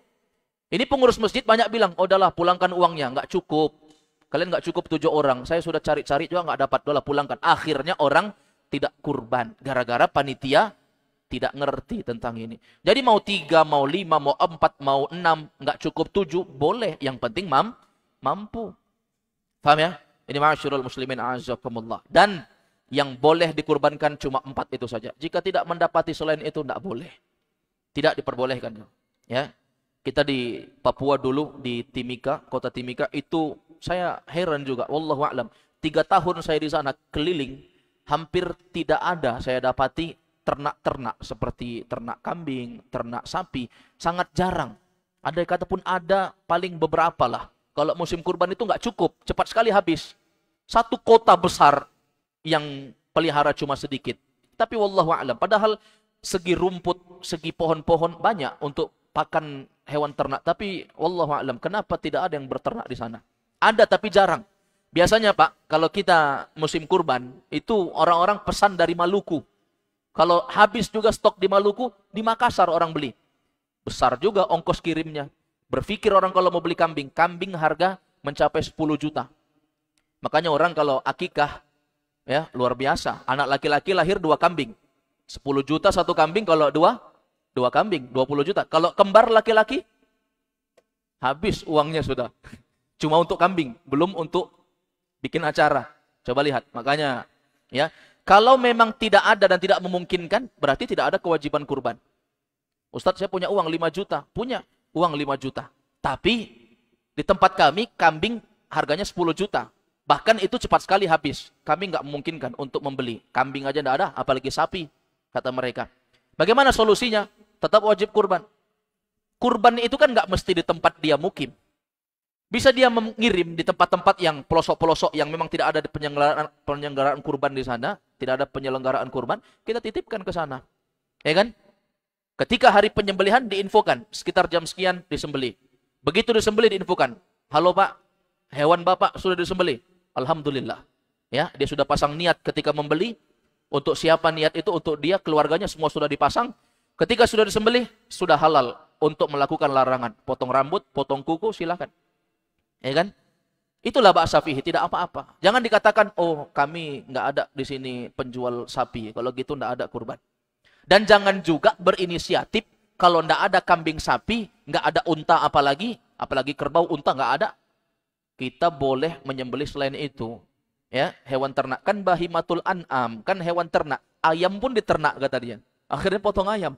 A: Ini pengurus masjid banyak bilang, oh udahlah pulangkan uangnya, nggak cukup. Kalian nggak cukup 7 orang. Saya sudah cari-cari juga nggak dapat. Udahlah pulangkan. Akhirnya orang tidak kurban. Gara-gara panitia tidak ngerti tentang ini. Jadi mau 3, mau 5, mau 4, mau 6, nggak cukup 7, boleh. Yang penting mampu. Paham ya? Ini ma'asyiral muslimin a'azzakumullah. Dan yang boleh dikurbankan cuma 4 itu saja. Jika tidak mendapati selain itu, tidak boleh. Tidak diperbolehkan. Ya. Kita di Papua dulu, di Timika, kota Timika, itu saya heran juga. Wallahu a'lam. 3 tahun saya di sana keliling, hampir tidak ada saya dapati ternak-ternak seperti ternak kambing, ternak sapi. Sangat jarang. Ada kata pun ada, paling beberapa lah. Kalau musim kurban itu nggak cukup, cepat sekali habis. Satu kota besar yang pelihara cuma sedikit. Tapi wallahu a'lam. Padahal segi rumput, segi pohon-pohon banyak untuk pakan hewan ternak. Tapi wallahu a'lam, kenapa tidak ada yang berternak di sana? Ada tapi jarang. Biasanya Pak, kalau kita musim kurban, itu orang-orang pesan dari Maluku. Kalau habis juga stok di Maluku, di Makassar orang beli. Besar juga ongkos kirimnya. Berpikir orang kalau mau beli kambing, kambing harga mencapai 10 juta. Makanya orang kalau akikah, ya luar biasa. Anak laki-laki lahir 2 kambing. 10 juta satu kambing, kalau 2 kambing, 20 juta. Kalau kembar laki-laki, habis uangnya sudah. Cuma untuk kambing, belum untuk bikin acara. Coba lihat, makanya ya kalau memang tidak ada dan tidak memungkinkan, berarti tidak ada kewajiban kurban. Ustadz, saya punya uang 5 juta. Punya uang 5 juta. Tapi di tempat kami, kambing harganya 10 juta. Bahkan itu cepat sekali habis. Kami nggak memungkinkan untuk membeli. Kambing aja nggak ada, apalagi sapi, kata mereka. Bagaimana solusinya? Tetap wajib kurban. Kurban itu kan nggak mesti di tempat dia mukim. Bisa dia mengirim di tempat-tempat yang pelosok-pelosok yang memang tidak ada penyelenggaraan kurban di sana, tidak ada penyelenggaraan kurban, kita titipkan ke sana. Ya kan? Ketika hari penyembelihan diinfokan, sekitar jam sekian disembelih. Begitu disembelih diinfokan, halo Pak, hewan Bapak sudah disembelih. Alhamdulillah. Ya, dia sudah pasang niat ketika membeli. Untuk siapa niat itu? Untuk dia, keluarganya semua sudah dipasang. Ketika sudah disembelih, sudah halal untuk melakukan larangan. Potong rambut, potong kuku, silakan. Ya kan? Itulah ba'sa fihi, tidak apa-apa. Jangan dikatakan, oh kami nggak ada di sini penjual sapi. Kalau gitu nggak ada kurban. Dan jangan juga berinisiatif kalau nggak ada kambing sapi, nggak ada unta apalagi kerbau, unta nggak ada. Kita boleh menyembelih selain itu. Ya, hewan ternak kan bahimatul an'am, kan hewan ternak. Ayam pun diternak kata dia. Akhirnya potong ayam.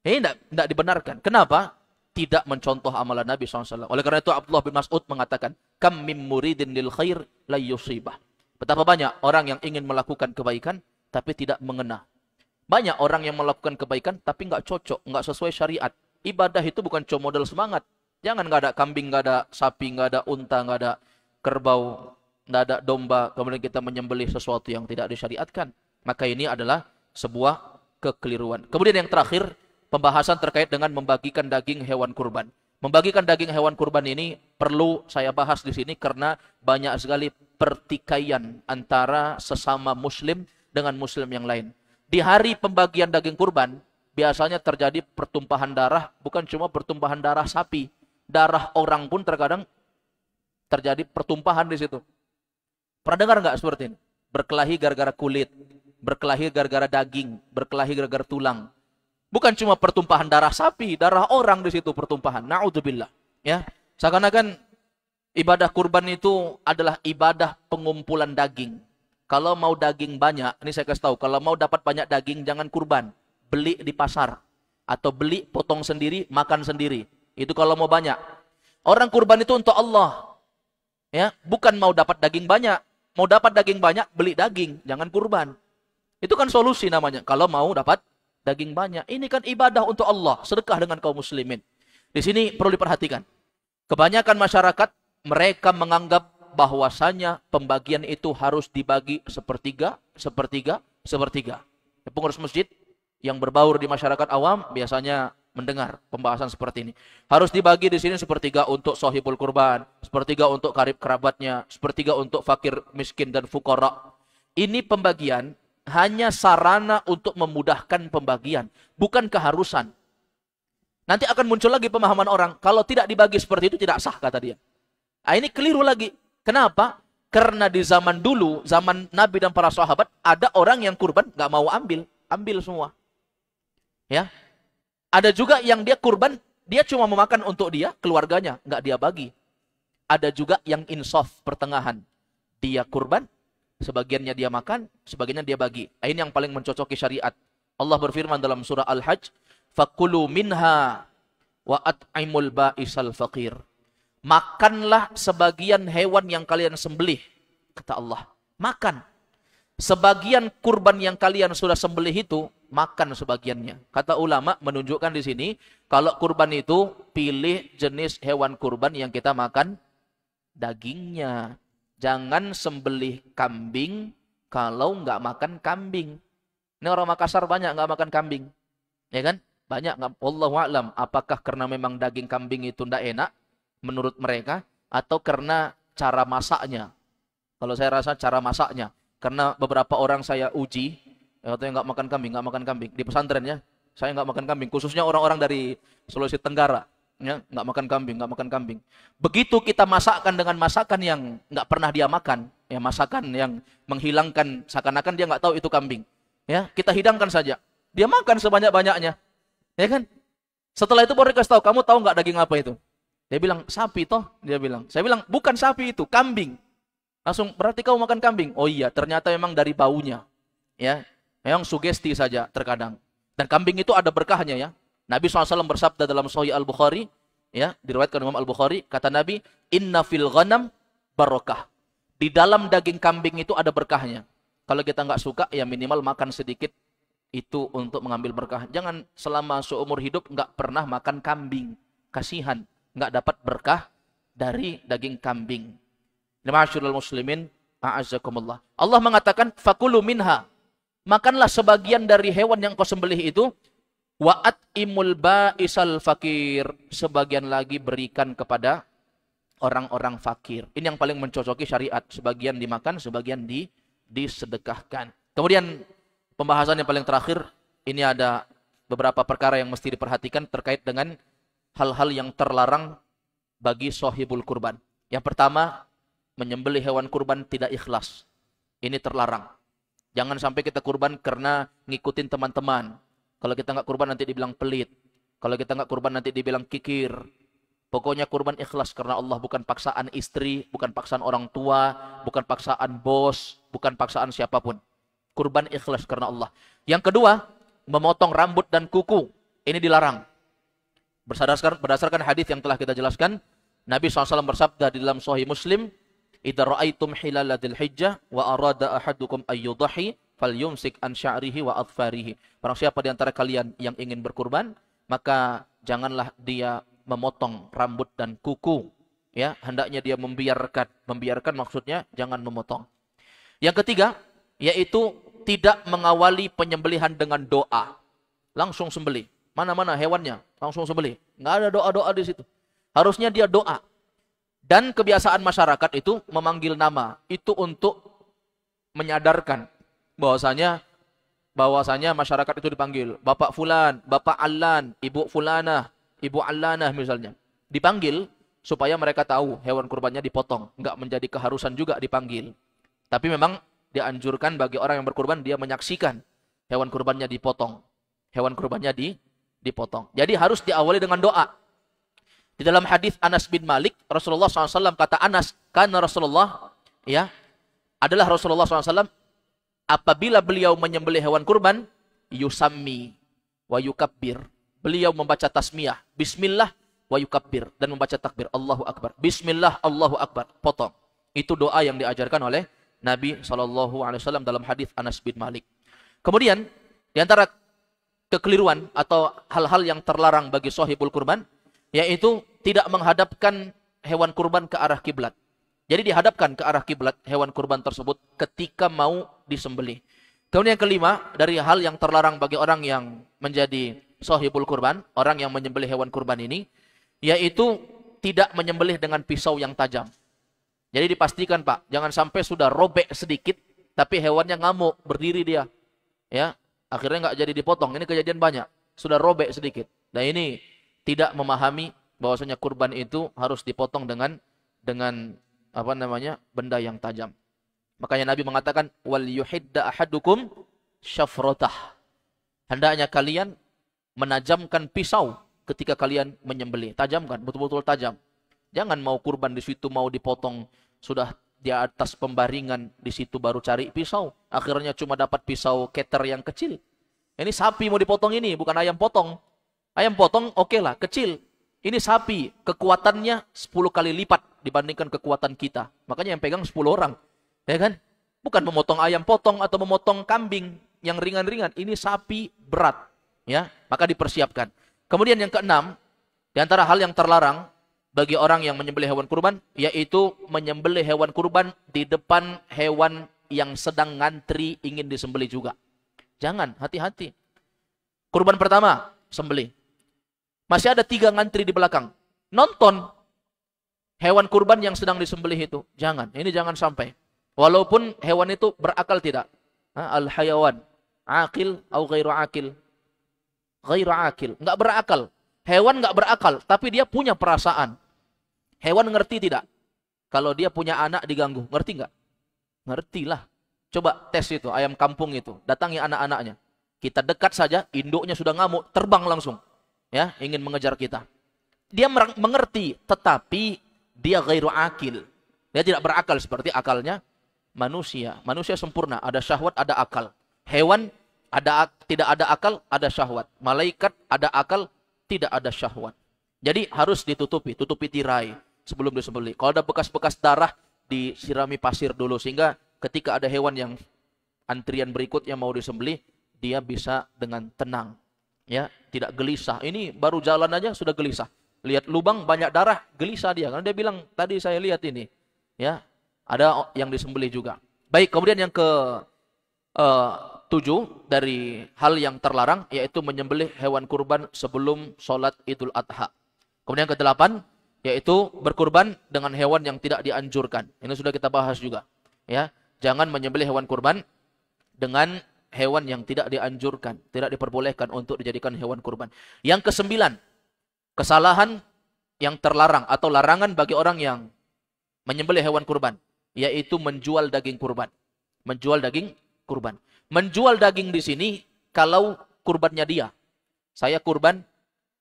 A: Ini tidak dibenarkan. Kenapa? Tidak mencontoh amalan Nabi SAW. Oleh karena itu Abdullah bin Mas'ud mengatakan, kam mim muridin lil khair la yusibah. Betapa banyak orang yang ingin melakukan kebaikan tapi tidak mengena. Banyak orang yang melakukan kebaikan tapi nggak cocok, nggak sesuai syariat. Ibadah itu bukan cuma modal semangat. Jangan nggak ada kambing, nggak ada sapi, nggak ada unta, nggak ada kerbau, nggak ada domba, kemudian kita menyembelih sesuatu yang tidak disyariatkan. Maka ini adalah sebuah kekeliruan. Kemudian yang terakhir, pembahasan terkait dengan membagikan daging hewan kurban. Membagikan daging hewan kurban ini perlu saya bahas di sini karena banyak sekali pertikaian antara sesama muslim dengan muslim yang lain. Di hari pembagian daging kurban, biasanya terjadi pertumpahan darah, bukan cuma pertumpahan darah sapi. Darah orang pun terkadang terjadi pertumpahan di situ. Pernah dengar nggak seperti ini? Berkelahi gara-gara kulit, berkelahi gara-gara daging, berkelahi gara-gara tulang. Bukan cuma pertumpahan darah sapi, darah orang di situ pertumpahan. Na'udzubillah. Ya, seakan-akan ibadah kurban itu adalah ibadah pengumpulan daging. Kalau mau daging banyak, ini saya kasih tahu, kalau mau dapat banyak daging jangan kurban, beli di pasar atau beli potong sendiri, makan sendiri. Itu kalau mau banyak. Orang kurban itu untuk Allah. Ya, bukan mau dapat daging banyak. mau dapat daging banyak, beli daging, jangan kurban. Itu kan solusi namanya. Kalau mau dapat daging banyak. Ini kan ibadah untuk Allah, sedekah dengan kaum muslimin. Di sini perlu diperhatikan. Kebanyakan masyarakat, mereka menganggap bahwasanya pembagian itu harus dibagi sepertiga, sepertiga, sepertiga. Pengurus masjid yang berbaur di masyarakat awam biasanya mendengar pembahasan seperti ini. Harus dibagi di sini sepertiga untuk sahibul kurban, sepertiga untuk karib kerabatnya, sepertiga untuk fakir, miskin dan fukara. Ini pembagian hanya sarana untuk memudahkan pembagian, bukan keharusan. Nanti akan muncul lagi pemahaman orang, kalau tidak dibagi seperti itu tidak sah kata dia. Nah, ini keliru lagi. Kenapa? Karena di zaman dulu, zaman Nabi dan para sahabat, ada orang yang kurban nggak mau ambil semua. Ya, ada juga yang dia kurban, dia cuma memakan untuk dia, keluarganya, nggak dia bagi. Ada juga yang insaf pertengahan. Dia kurban, sebagiannya dia makan, sebagiannya dia bagi. Ini yang paling mencocoki syariat. Allah berfirman dalam surah Al-Hajj, "Fakulu minha wa at'imul ba'isal faqir." Makanlah sebagian hewan yang kalian sembelih, kata Allah. Makan. Sebagian kurban yang kalian sudah sembelih itu, makan sebagiannya. Kata ulama menunjukkan di sini, kalau kurban itu pilih jenis hewan kurban yang kita makan dagingnya. Jangan sembelih kambing kalau nggak makan kambing. Ini orang Makassar banyak nggak makan kambing, ya kan? Banyak nggak. Wallahu a'lam. Apakah karena memang daging kambing itu ndak enak menurut mereka, atau karena cara masaknya? Kalau saya rasa cara masaknya. Karena beberapa orang saya uji, katanya nggak makan kambing di pesantren ya. Saya nggak makan kambing, khususnya orang-orang dari Sulawesi Tenggara, ya nggak makan kambing. Begitu kita masakkan dengan masakan yang nggak pernah dia makan, ya masakan yang menghilangkan seakan-akan dia nggak tahu itu kambing, ya kita hidangkan saja, dia makan sebanyak-banyaknya, ya kan? Setelah itu baru dikasih tahu, kamu tahu nggak daging apa itu? Dia bilang sapi toh, dia bilang. Saya bilang bukan sapi itu, kambing. Langsung, berarti kau makan kambing? Oh iya, ternyata memang dari baunya. Ya, memang sugesti saja terkadang. Dan kambing itu ada berkahnya ya. Nabi SAW bersabda dalam Sahih Al-Bukhari, ya, diriwayatkan Imam Al-Bukhari, kata Nabi, "Inna fil ghanam barokah." Di dalam daging kambing itu ada berkahnya. Kalau kita nggak suka, ya minimal makan sedikit itu untuk mengambil berkah. Jangan selama seumur hidup nggak pernah makan kambing. Kasihan, nggak dapat berkah dari daging kambing. Ma'asyiral muslimin, a'azzakumullah. Allah mengatakan, "Fakulu minha." Makanlah sebagian dari hewan yang kau sembelih itu, wa at'imul ba'isal fakir. Sebagian lagi berikan kepada orang-orang fakir. Ini yang paling mencocoki syariat. Sebagian dimakan, sebagian disedekahkan. Kemudian pembahasan yang paling terakhir, ini ada beberapa perkara yang mesti diperhatikan terkait dengan hal-hal yang terlarang bagi sahibul kurban. Yang pertama, menyembelih hewan kurban tidak ikhlas. Ini terlarang. Jangan sampai kita kurban karena ngikutin teman-teman. Kalau kita nggak kurban nanti dibilang pelit. Kalau kita nggak kurban nanti dibilang kikir. Pokoknya kurban ikhlas karena Allah, bukan paksaan istri, bukan paksaan orang tua, bukan paksaan bos, bukan paksaan siapapun. Kurban ikhlas karena Allah. Yang kedua, memotong rambut dan kuku. Ini dilarang. Berdasarkan hadis yang telah kita jelaskan, Nabi SAW bersabda di dalam Sahih Muslim, "Idza ra'aitum hilala dzil hijjah wa arada ahadukum ayyudhi falyumsik an sya'rihi wa adfarihi." Barang siapa di antara kalian yang ingin berkurban, maka janganlah dia memotong rambut dan kuku, ya, hendaknya dia membiarkan maksudnya jangan memotong. Yang ketiga, yaitu tidak mengawali penyembelihan dengan doa. Langsung sembelih. Mana-mana hewannya, langsung sembelih. Nggak ada doa-doa di situ. Harusnya dia doa. Dan kebiasaan masyarakat itu memanggil nama. Itu untuk menyadarkan bahwasanya masyarakat itu dipanggil. Bapak Fulan, Bapak Allan, Ibu Fulanah, Ibu Allanah misalnya. Dipanggil supaya mereka tahu hewan kurbannya dipotong. Enggak menjadi keharusan juga dipanggil. Tapi memang dianjurkan bagi orang yang berkurban, dia menyaksikan hewan kurbannya dipotong. Hewan kurbannya dipotong. Jadi harus diawali dengan doa. Di dalam hadis Anas bin Malik, Rasulullah SAW kata Anas, karena Rasulullah, ya, adalah Rasulullah SAW, apabila beliau menyembelih hewan kurban, yusammi wa yukabbir. Beliau membaca tasmiyah, bismillah wa yukabbir, dan membaca takbir, Allahu Akbar. Bismillah, Allahu Akbar, potong. Itu doa yang diajarkan oleh Nabi SAW dalam hadis Anas bin Malik. Kemudian di antara kekeliruan atau hal-hal yang terlarang bagi sahibul kurban, yaitu tidak menghadapkan hewan kurban ke arah kiblat. Jadi dihadapkan ke arah kiblat hewan kurban tersebut ketika mau disembelih. Kemudian yang kelima, dari hal yang terlarang bagi orang yang menjadi sahibul kurban, orang yang menyembelih hewan kurban ini, yaitu tidak menyembelih dengan pisau yang tajam. Jadi dipastikan Pak, jangan sampai sudah robek sedikit, tapi hewannya ngamuk, berdiri dia. Ya, akhirnya nggak jadi dipotong. Ini kejadian banyak, sudah robek sedikit. Dan ini tidak memahami bahwasanya kurban itu harus dipotong dengan benda yang tajam. Makanya Nabi mengatakan wal yuhidda ahadukum syafratah. Hendaknya kalian menajamkan pisau ketika kalian menyembelih. Tajamkan, betul-betul tajam. Jangan mau kurban di situ mau dipotong sudah di atas pembaringan, di situ baru cari pisau. Akhirnya cuma dapat pisau keter yang kecil. Ini sapi mau dipotong ini, bukan ayam potong. Ayam potong oke lah, kecil. Ini sapi, kekuatannya 10 kali lipat dibandingkan kekuatan kita. Makanya yang pegang 10 orang. Ya kan? Bukan memotong ayam potong atau memotong kambing yang ringan-ringan. Ini sapi berat. Ya, maka dipersiapkan. Kemudian yang keenam, di antara hal yang terlarang bagi orang yang menyembelih hewan kurban, yaitu menyembelih hewan kurban di depan hewan yang sedang ngantri ingin disembelih juga. Jangan, hati-hati. Kurban pertama, sembelih. Masih ada 3 ngantri di belakang. Nonton hewan kurban yang sedang disembelih itu. Jangan, ini jangan sampai. Walaupun hewan itu berakal tidak. Al-hayawan, akil atau ghairu akil. Ghairu akil, enggak berakal. Hewan enggak berakal, tapi dia punya perasaan. Hewan ngerti tidak? Kalau dia punya anak diganggu, ngerti enggak? Ngertilah. Coba tes itu, ayam kampung itu. Datangi anak-anaknya. Kita dekat saja, induknya sudah ngamuk, terbang langsung. Ya, ingin mengejar kita. Dia mengerti, tetapi dia ghairu akil. Dia tidak berakal seperti akalnya manusia. Manusia sempurna, ada syahwat, ada akal. Hewan tidak ada akal, ada syahwat. Malaikat ada akal, tidak ada syahwat. Jadi harus ditutupi, tutupi tirai sebelum disembelih. Kalau ada bekas-bekas darah, disirami pasir dulu sehingga ketika ada hewan yang antrian berikutnya mau disembelih, dia bisa dengan tenang. Ya, tidak gelisah. Ini baru jalan aja sudah gelisah. Lihat lubang banyak darah, gelisah dia. Karena dia bilang, tadi saya lihat ini. Ya, ada yang disembelih juga. Baik, kemudian yang ke-7 dari hal yang terlarang, yaitu menyembelih hewan kurban sebelum sholat Idul Adha. Kemudian yang ke-8, yaitu berkurban dengan hewan yang tidak dianjurkan. Ini sudah kita bahas juga. Ya, jangan menyembelih hewan kurban dengan hewan yang tidak dianjurkan, tidak diperbolehkan untuk dijadikan hewan kurban. Yang ke-9, kesalahan yang terlarang atau larangan bagi orang yang menyembelih hewan kurban, yaitu menjual daging kurban. Menjual daging kurban. Menjual daging di sini kalau kurbannya dia. Saya kurban,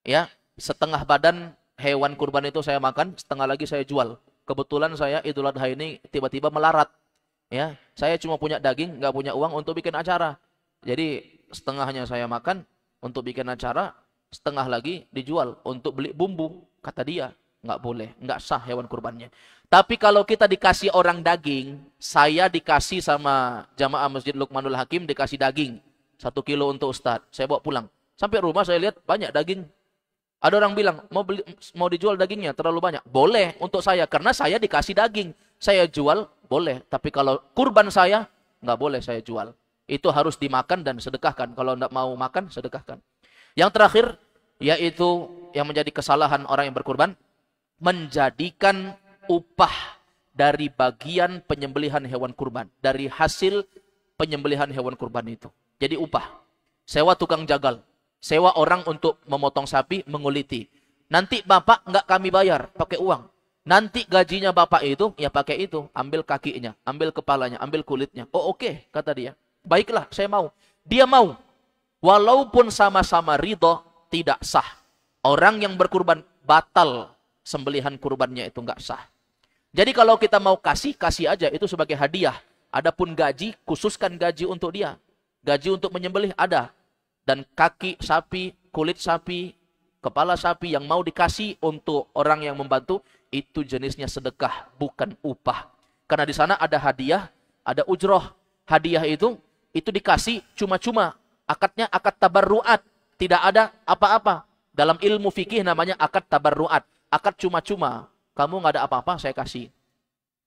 A: ya, setengah badan hewan kurban itu saya makan, setengah lagi saya jual. Kebetulan saya Idul Adha ini tiba-tiba melarat. Ya, saya cuma punya daging, nggak punya uang untuk bikin acara. Jadi setengahnya saya makan untuk bikin acara, setengah lagi dijual untuk beli bumbu. Kata dia, nggak boleh, nggak sah hewan kurbannya. Tapi kalau kita dikasih orang daging, saya dikasih sama jamaah Masjid Luqmanul Hakim dikasih daging 1 kilo untuk Ustadz. Saya bawa pulang. Sampai rumah saya lihat banyak daging. Ada orang bilang mau dijual dagingnya terlalu banyak. Boleh untuk saya karena saya dikasih daging. Saya jual boleh, tapi kalau kurban saya nggak boleh saya jual. Itu harus dimakan dan sedekahkan. Kalau nggak mau makan, sedekahkan. Yang terakhir, yaitu yang menjadi kesalahan orang yang berkurban, menjadikan upah dari bagian penyembelihan hewan kurban, dari hasil penyembelihan hewan kurban itu. Jadi upah. Sewa tukang jagal, sewa orang untuk memotong sapi, menguliti. Nanti bapak nggak kami bayar, pakai uang. Nanti gajinya bapak itu, ya pakai itu. Ambil kakinya, ambil kepalanya, ambil kulitnya. Oh oke, kata dia. Baiklah, saya mau. Dia mau. Walaupun sama-sama ridho, tidak sah. Orang yang berkurban, batal sembelihan kurbannya itu nggak sah. Jadi kalau kita mau kasih, kasih aja. Itu sebagai hadiah. Adapun gaji, khususkan gaji untuk dia. Gaji untuk menyembelih ada. Dan kaki sapi, kulit sapi, kepala sapi yang mau dikasih untuk orang yang membantu, itu jenisnya sedekah, bukan upah. Karena di sana ada hadiah, Ada ujroh. Hadiah itu dikasih cuma-cuma. Akadnya akad tabarruat. Tidak ada apa-apa. Dalam ilmu fikih namanya akad tabarruat. Akad cuma-cuma. Kamu nggak ada apa-apa, saya kasih.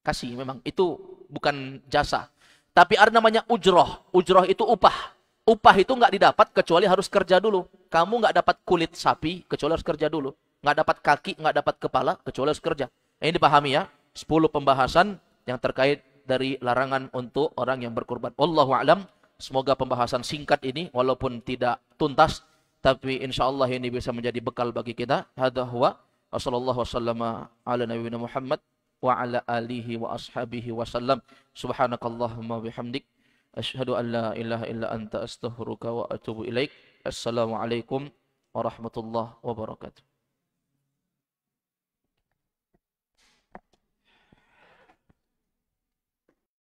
A: Kasih memang. Itu bukan jasa. Tapi ada namanya ujroh. Ujroh itu upah. Upah itu nggak didapat kecuali harus kerja dulu. Kamu nggak dapat kulit sapi kecuali harus kerja dulu. Nggak dapat kaki, nggak dapat kepala kecuali harus kerja. Ini dipahami ya. 10 pembahasan yang terkait dari larangan untuk orang yang berkurban. Wallahu a'lam. Semoga pembahasan singkat ini walaupun tidak tuntas, tapi insyaallah ini bisa menjadi bekal bagi kita. Hadza huwa wa sallallahu wasallama ala nabiyyina Muhammad wa ala alihi wa ashabihi wasallam. Subhanakallahumma bihamdik asyhadu an la ilaha illa anta astaghfiruka wa atubu ilaik. Assalamualaikum warahmatullahi wabarakatuh.